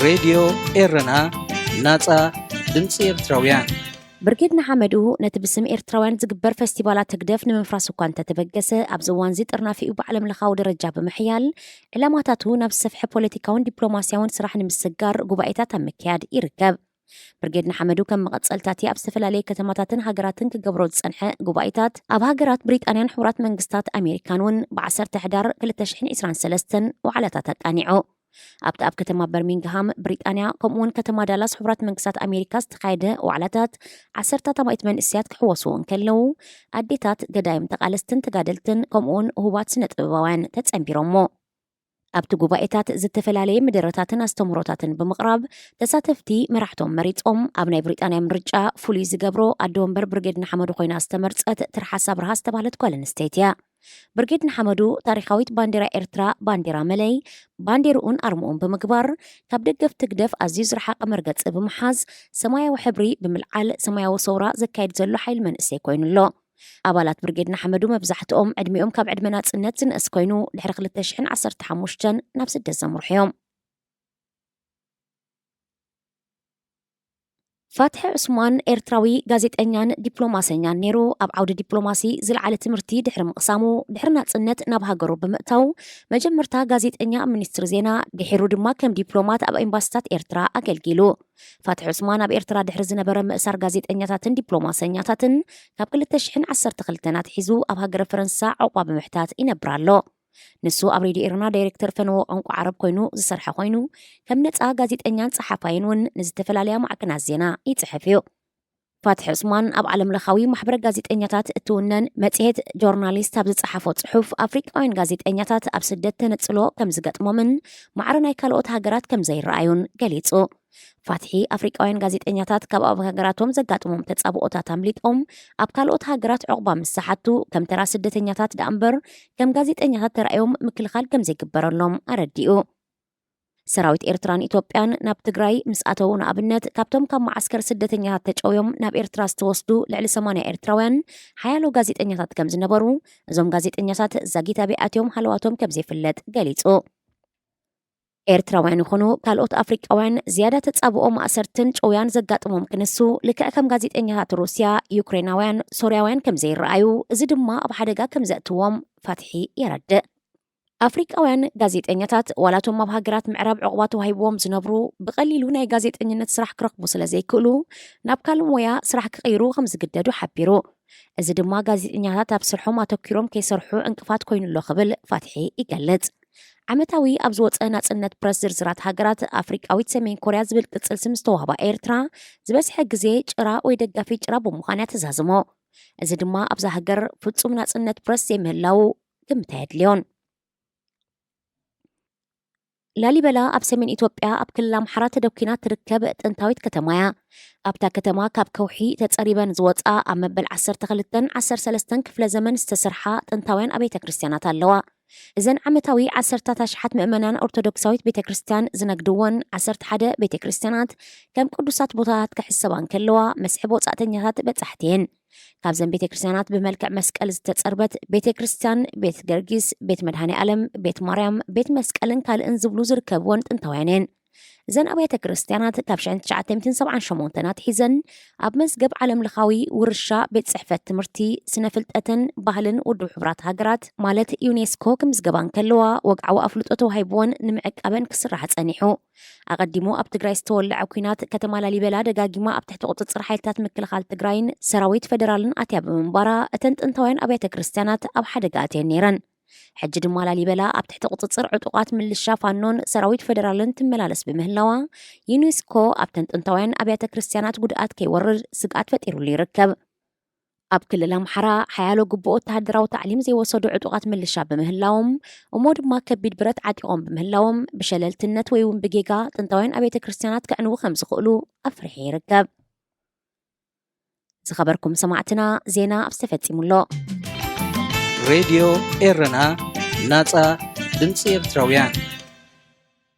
راديو إيرنا ناصا دمص إرتراويان بركيدنا حمدو نتبسم إرتراويان زقبر فستيبالات تقدف نمنفراسو كانت تبقسة أبزوان زيت إرنافي وبعلم لخاو درجة بمحيال علاماتاتو نفس صفحة بوليتيكاون دبلوماسياون سراح نمسجار قبائتات مكياد يركب برجيدنا حمدو كم مقصلتاتي أبسفل عليه كتماتاتن هاجراتن كجبرود صنحة قبائتات أب هاجرات بريطانيان حورات منقستات أمريكانون بعصر تحدار كل تشحين إسران سلستن وعلى تتقانعو أب كتما برمنغهام بريطانيا كمون كتما دالاس حورات منقستات أمريكا استقايدة وعلاتات عصرتا تمايت من إسيات كحوصون كلو أديتات قدايم تقالستن تقادلتن كمون هوات سنة بوان تتسنبيرمو أبتو قبائتات زتفلالي مدرتاتن استمروتاتن بمقرب تساتفتي مرحتهم مريتهم أبناي بريطانيا مرجع فوليز قبرو أدوم برجيدنا حمدو خوينا استمرت ترحساب رهاس تبالت كولن ستيتيا برجيدنا حمدو تاريخاويت بانديرا إرترا بانديرا ملي بانديرون أرمون بمقبر كابدقف تقدف عزيز رحاق مرقت بمحاز سمايا وحبري بملعال سمايا وصورة زكايد زلو حيل من إسيكوين اللو أبالات برجيدنا حمدو مبزحتهم عدميهم كاب عدمنات سنتن أسكوينو لحرق للتشحن عصر تحمشتن نفس الدزم مرحيهم فتح عثمان إرتراوي غازيتኛን ዲፕሎማሰኛን ነይሩ ኣብ ዓውዲ ዲፕሎማሲ ዝለዓለ ትምህርቲ ድሕሪ ምቕሳሙ ድሕሪ ናጽነት ናብ ሃገሩ ብምእታው መጀመርታ ጋዜጠኛ ሚኒስትር ዜና ድሒሩ ድማ ከም ዲፕሎማት ኣብ ኤምባሲታት ኤርትራ ኣገልጊሉ فتح عثمان ኣብ ኤርትራ ድሕሪ ዝነበረ ምእሳር ጋዜጠኛታትን ዲፕሎማሰኛታትን ካብ 2012 ሒዙ ኣብ ሃገረ ፈረንሳ ዕቋ ብምሕታት ይነብር ኣሎ ንሱ ኣብ ሬድዮ ኤርና ዳይሬክተር ፈነወ ቋንቋ ዓረብ ኮይኑ ዝሰርሐ ኮይኑ ከም ነፃ ጋዜጠኛን ጸሓፋይን እውን ንዝተፈላለያ ማዕከናት ዜና ይጽሕፍ እዩ ፋትሒ ዑስማን ኣብ ዓለም ለኻዊ ማሕበረ ጋዜጠኛታት እትውነን መጽሔት ጆርናሊስት ኣብ ዝጸሓፎ ጽሑፍ ኣፍሪቃውያን ጋዜጠኛታት ኣብ ስደት ተነጽሎ ከም ዝገጥሞምን ማዕረ ናይ ካልኦት ሃገራት ከም ዘይረኣዩን ገሊጹ ፋትሒ ኣፍሪቃውያን ጋዜጠኛታት ካብ ኣብ ሃገራቶም ዘጋጥሞም ተጻብኦታት ኣምሊጦም ኣብ ካልኦት ሃገራት ዕቑባ ምሳሓቱ ከም ተራ ስደተኛታት ዳእምበር ከም ጋዜጠኛታት ተራእዮም ምክልኻል ከም ዘይግበረሎም ኣረዲኡ ሰራዊት ኤርትራን ኢትዮጵያን ናብ ትግራይ ምስ ኣተው ንኣብነት ካብቶም ካብ ማዓስከር ስደተኛታት ተጨውዮም ናብ ኤርትራ ዝተወስዱ ልዕሊ 80 ኤርትራውያን ሓያሎ ጋዜጠኛታት ከም ዝነበሩ እዞም ጋዜጠኛታት ዛጊታ ቢኣትዮም ሃለዋቶም ከም ዘይፍለጥ ገሊጹ ኤርትራውያን ይኹኑ ካልኦት ኣፍሪቃውያን ዝያዳ ተጻብኦ ማእሰርትን ጨውያን ዘጋጥሞም ክንሱ ልክዕ ከም ጋዜጠኛታት ሩስያ ዩክሬናውያን ሶርያውያን ከም ዘይረኣዩ እዚ ድማ ኣብ ሓደጋ ከም ዘእትዎም ፋትሒ የረድእ ኣፍሪቃውያን ጋዜጠኛታት ዋላቶም ኣብ ሃገራት ምዕራብ ዕቑባ ተዋሂቦም ዝነብሩ ብቐሊሉ ናይ ጋዜጠኝነት ስራሕ ክረኽቡ ስለ ዘይክእሉ ናብ ካልእ ሞያ ስራሕ ክቕይሩ ከም ዝግደዱ ሓቢሩ እዚ ድማ ጋዜጠኛታት ኣብ ስርሖም ኣተኪሮም ከይሰርሑ እንቅፋት ኮይኑሎ ክብል ፋትሒ ይገልጽ ዓመታዊ ኣብ ዝወፀ ናጽነት ፕረስ ዝርዝራት ሃገራት ኣፍሪቃዊት ሰሜን ኮርያ ዝብል ቅጽል ስም ዝተዋህባ ኤርትራ ዝበዝሐ ግዜ ጭራ ወይ ደጋፊ ጭራ ብምዃን ተዛዝሞ እዚ ድማ ኣብዛ ሃገር ፍጹም ናጽነት ፕረስ ዘይምህላው ግምታ የድልዮን ላሊበላ ኣብ ሰሜን ኢትዮጵያ ኣብ ክልል ኣምሓራ ተደኪና ትርከብ ጥንታዊት ከተማ እያ ኣብታ ከተማ ካብ ከውሒ ተጸሪበን ዝወፃ ኣብ መበል 12-13 ክፍለ ዘመን ዝተሰርሓ ጥንታውያን ኣቤተ ክርስቲያናት ኣለዋ እዘን ዓመታዊ 10 ኣሽሓት ምእመናን ኦርቶዶክሳዊት ቤተ ክርስቲያን ዝነግድዎን 11 ቤተ ክርስቲያናት ከም ቅዱሳት ቦታታት ክሕሰባን ከለዋ መስሕብ ወጻእተኛታት በጻሕቲየን ካብዘን ቤተ ክርስቲያናት ብመልክዕ መስቀል ዝተጸርበት ቤተ ክርስቲያን ቤት ገርጊስ ቤት መድኃኔ ዓለም ቤት ማርያም ቤት መስቀልን ካልእን ዝብሉ ዝርከብዎን ጥንታውያንን እዘን ኣብያተ ክርስቲያናት ካብ 1978 ሒዘን ኣብ መዝገብ ዓለም ለኻዊ ውርሻ ቤት ጽሕፈት ትምህርቲ ስነ ፍልጠትን ባህልን ውድብ ሕብራት ሃገራት ማለት ዩኔስኮ ከም ዝገባን ከለዋ ወግዓዊ ኣፍልጦ ተዋሂብዎን ንምዕቃበን ክስራሕ ጸኒሑ ኣቐዲሙ ኣብ ትግራይ ዝተወልዐ ኩናት ከተማ ላሊበላ ደጋጊማ ኣብ ትሕቲ ቁፅፅር ሓይልታት ምክልኻል ትግራይን ሰራዊት ፌደራልን ኣትያ ብምንባራ እተን ጥንታውያን ኣብያተ ክርስቲያናት ኣብ ሓደጋ ኣትየን ነይረን ሕጂ ድማ ላሊበላ ኣብ ትሕቲ ቁፅፅር ዕጡቃት ምልሻ ፋኖን ሰራዊት ፌደራልን ትመላለስ ብምህላዋ ዩኔስኮ ኣብተን ጥንታውያን ኣብያተ ክርስቲያናት ጉድኣት ከይወርድ ስግኣት ፈጢሩሉ ይርከብ ኣብ ክልል ኣምሓራ ሓያሎ ግቡእ ወተሃደራዊ ታዕሊም ዘይወሰዱ ዕጡቃት ምልሻ ብምህላዎም እሞ ድማ ከቢድ ብረት ዓጢቆም ብምህላዎም ብሸለልትነት ወይ እውን ብጌጋ ጥንታውያን ኣብያተ ክርስቲያናት ክዕንዉ ከም ዝኽእሉ ኣፍሪሒ ይርከብ ዝኸበርኩም ሰማዕትና ዜና ኣብ ዝተፈጺሙሎ راديو إيرنا ناصا دمص إرتراويان